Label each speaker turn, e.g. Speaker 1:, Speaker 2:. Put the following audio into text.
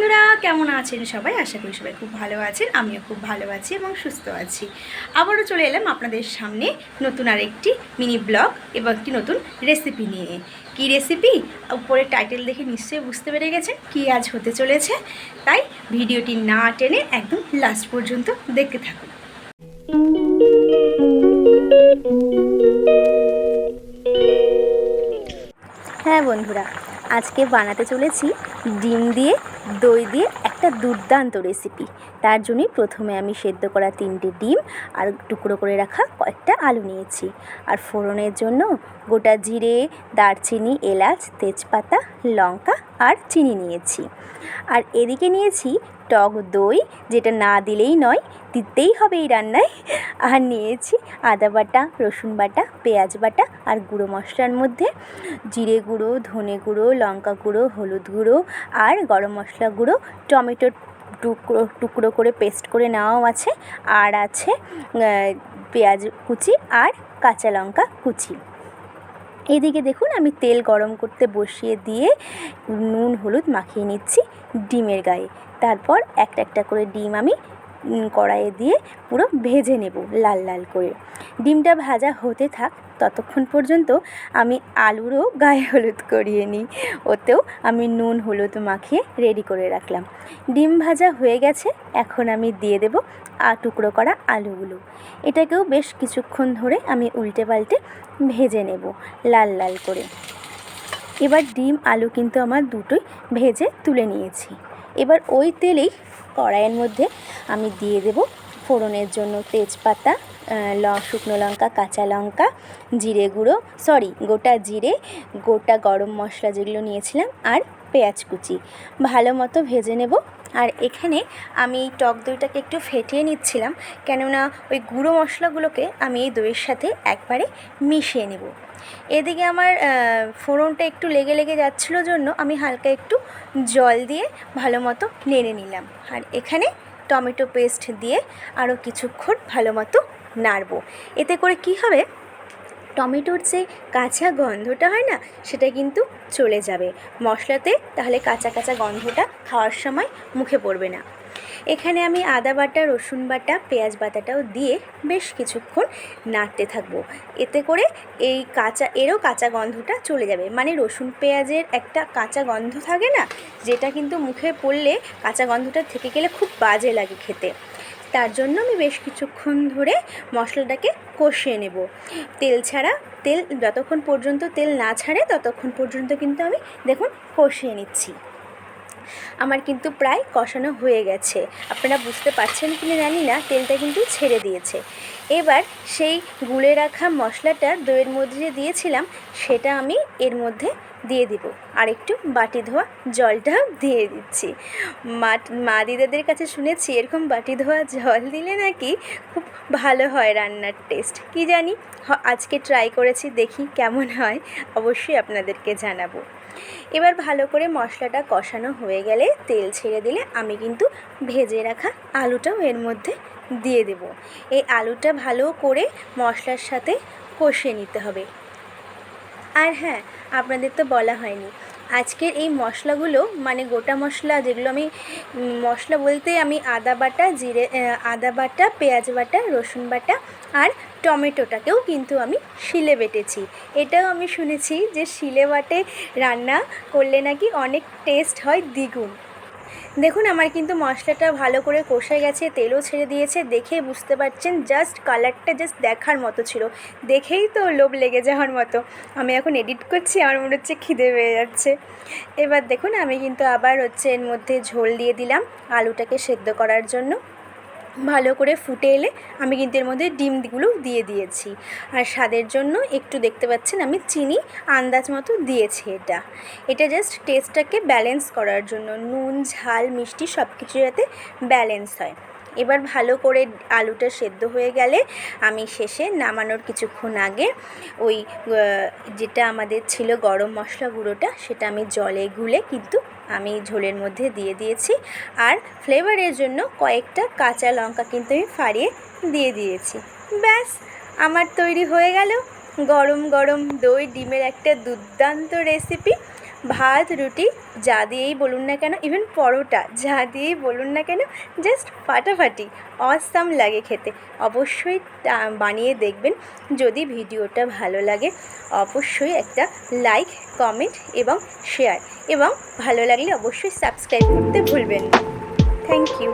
Speaker 1: বন্ধুরা, কেমন আছেন সবাই? আশা করি সবাই খুব ভালো আছেন। আমিও খুব ভালো আছি এবং সুস্থ আছি। আবারও চলে এলাম আপনাদের সামনে নতুন আরেকটি মিনি ব্লগ এবং একটি নতুন রেসিপি নিয়ে। কি রেসিপি? উপরে টাইটেল দেখে নিশ্চয়ই বুঝতে পেরে গেছেন কি আজ হতে চলেছে। তাই ভিডিওটি না টেনে একদম লাস্ট পর্যন্ত দেখতে থাকুন। হ্যাঁ বন্ধুরা, আজকে বানাতে চলেছি ডিম দিয়ে দই দিয়ে একটা দুর্দান্ত রেসিপি। তার জন্যই প্রথমে আমি সেদ্ধ করা 3টে ডিম আর টুকরো করে রাখা কয়েকটা আলু নিয়েছি। আর ফোড়নের জন্য গোটা জিরে, দারচিনি, এলাচ, তেজপাতা, লঙ্কা আর চিনি নিয়েছি। আর এদিকে নিয়েছি টক দই, যেটা না দিলেই নয়, দিতেই হবে এই রান্নায়। আর নিয়েছি আদা বাটা, রসুন বাটা, পেঁয়াজ বাটা আর গুঁড়ো মশলার মধ্যে জিরে গুঁড়ো, ধনে গুঁড়ো, লঙ্কা গুঁড়ো, হলুদ গুঁড়ো আর গরম মশলা গুঁড়ো, টমেটো টুকরো করে পেস্ট করে নেওয়াও আছে, আর আছে পেঁয়াজ কুচি আর কাঁচা লঙ্কা কুচি। এদিকে দেখুন আমি তেল গরম করতে বসিয়ে দিয়ে নুন হলুদ মাখিয়ে নিচ্ছি ডিমের গায়ে। তারপর একটা একটা করে ডিম আমি কড়াইয়ে দিয়ে পুরো ভেজে নেব লাল লাল করে। ডিমটা ভাজা হতে থাক, ততক্ষণ পর্যন্ত আমি আলুরও গায়ে হলুদ করিয়ে নিই। ওতেও আমি নুন হলুদ মাখিয়ে রেডি করে রাখলাম। ডিম ভাজা হয়ে গেছে, এখন আমি দিয়ে দেব টুকরো করা আলুগুলো। এটাকেও বেশ কিছুক্ষণ ধরে আমি উল্টে পাল্টে ভেজে নেব লাল লাল করে। এবার ডিম আলু কিন্তু আমার দুটোই ভেজে তুলে নিয়েছি। এবার ওই তেলেই কড়াইয়ের মধ্যে আমি দিয়ে দেব ফোড়নের জন্য তেজপাতা, শুকনো লঙ্কা, কাঁচা লঙ্কা, জিরে গুঁড়ো, গোটা জিরে, গোটা গরম মশলা যেগুলো নিয়েছিলাম আর পেঁয়াজ কুচি ভালো মতো ভেজে নেব। আর এখানে আমি টক দইটাকে একটু ফেটিয়ে নিচ্ছিলাম, কেননা ওই গুঁড়ো মশলাগুলোকে আমি এই দইয়ের সাথে একবারে মিশিয়ে নেব। এদিকে আমার ফোড়নটা একটু লেগে লেগে যাচ্ছিলো জন্য আমি হালকা একটু জল দিয়ে ভালো মতো নেড়ে নিলাম। আর এখানে টমেটো পেস্ট দিয়ে আরও কিছুক্ষণ ভালো মতো নাড়ব। এতে করে কি হবে, টমেটোর যে কাঁচা গন্ধটা হয় না, সেটা কিন্তু চলে যাবে মশলাতে, তাহলে কাঁচা কাঁচা গন্ধটা খাওয়ার সময় মুখে পড়বে না। এখানে আমি আদা বাটা, রসুন বাটা, পেঁয়াজ বাটাটাও দিয়ে বেশ কিছুক্ষণ নাড়তে থাকবো। এতে করে এরও কাঁচা গন্ধটা চলে যাবে। মানে রসুন পেঁয়াজের একটা কাঁচা গন্ধ থাকে না, যেটা কিন্তু মুখে পড়লে কাঁচা গন্ধটা থেকে গেলে খুব বাজে লাগে খেতে। তার জন্য আমি বেশ কিছুক্ষণ ধরে মশলাটাকে কষিয়ে নেব। তেল যতক্ষণ পর্যন্ত তেল না ছাড়ে ততক্ষণ পর্যন্ত কিন্তু আমি দেখুন কষিয়ে নিচ্ছি। আমার কিন্তু প্রায় কষানো হয়ে গেছে, আপনারা বুঝতে পারছেন কি না জানি না, তেলটা কিন্তু ছেড়ে দিয়েছে। এবার সেই গুলে রাখা মশলাটা দইয়ের মধ্যে যে দিয়েছিলাম সেটা আমি এর মধ্যে দিয়ে দিব, আর একটু বাটি ধোয়া জলটা দিয়ে দিচ্ছি। মা দিদাদের কাছে শুনেছি এরকম বাটি ধোয়া জল দিলে নাকি খুব ভালো হয় রান্নার টেস্ট। কি জানি, আজকে ট্রাই করেছি, দেখি কেমন হয়, অবশ্যই আপনাদেরকে জানাবো। এবার ভালো করে মশলাটা কষানো হয়ে গেলে তেল ছেড়ে দিলে আমি কিন্তু ভেজে রাখা আলুটাও এর মধ্যে দিয়ে দেব। এই আলুটা ভালো করে মশলার সাথে কষিয়ে নিতে হবে। আর হ্যাঁ, আপনাদের তো বলা হয়নি, আজকের এই মশলাগুলো মানে গোটা মশলা যেগুলো আমি মশলা বলতে আমি আদা বাটা, পেঁয়াজ বাটা, রসুন বাটা আর টমেটোটাকেও কিন্তু আমি শিলে বেটেছি। এটাও আমি শুনেছি যে শিলে বাটে রান্না করলে নাকি অনেক টেস্ট হয় দ্বিগুণ। দেখুন আমার কিন্তু মশলাটা ভালো করে কষে গেছে, তেলও ছেড়ে দিয়েছে, দেখে বুঝতে পারছেন জাস্ট কালারটা জাস্ট দেখার মতো ছিল, দেখেই তো লোভ লেগে যাওয়ার মতো। আমি এখন এডিট করছি, আমার মনে হচ্ছে খিদে পেয়ে যাচ্ছে। এবার দেখুন আমি কিন্তু আবার এর মধ্যে ঝোল দিয়ে দিলাম আলুটাকে সেদ্ধ করার জন্য। ভালো করে ফুটে এলে আমি কিন্তু এর মধ্যে ডিমগুলো দিয়ে দিয়েছি। আর স্বাদের জন্য একটু দেখতে পাচ্ছেন আমি চিনি আন্দাজ মতো দিয়েছি। এটা জাস্ট টেস্টটাকে ব্যালেন্স করার জন্য, নুন ঝাল মিষ্টি সব কিছু যাতে ব্যালেন্স হয়। এবার ভালো করে আলুটা সেদ্ধ হয়ে গেলে আমি শেষে নামানোর কিছুক্ষণ আগে ওই যেটা আমাদের ছিল গরম মশলা গুঁড়োটা, সেটা আমি জলে গুলে কিন্তু আমি ঝোলের মধ্যে দিয়ে দিয়েছি। আর ফ্লেভারের জন্য কয়েকটা কাঁচা লঙ্কা কিন্তু আমি ফাড়িয়ে দিয়ে দিয়েছি। ব্যাস, আমার তৈরি হয়ে গেল গরম গরম দই ডিমের একটা দুর্দান্ত রেসিপি। ভাত রুটি যা দিয়েই বলুন না কেন, ইভেন পরোটা যা দিয়েই বলুন না কেন, জাস্ট ফাটাফাটি অসাম লাগে খেতে। অবশ্যই বানিয়ে দেখবেন। যদি ভিডিওটা ভালো লাগে অবশ্যই একটা লাইক, কমেন্ট এবং শেয়ার, এবং ভালো লাগলে অবশ্যই সাবস্ক্রাইব করতে ভুলবেন না। Thank you.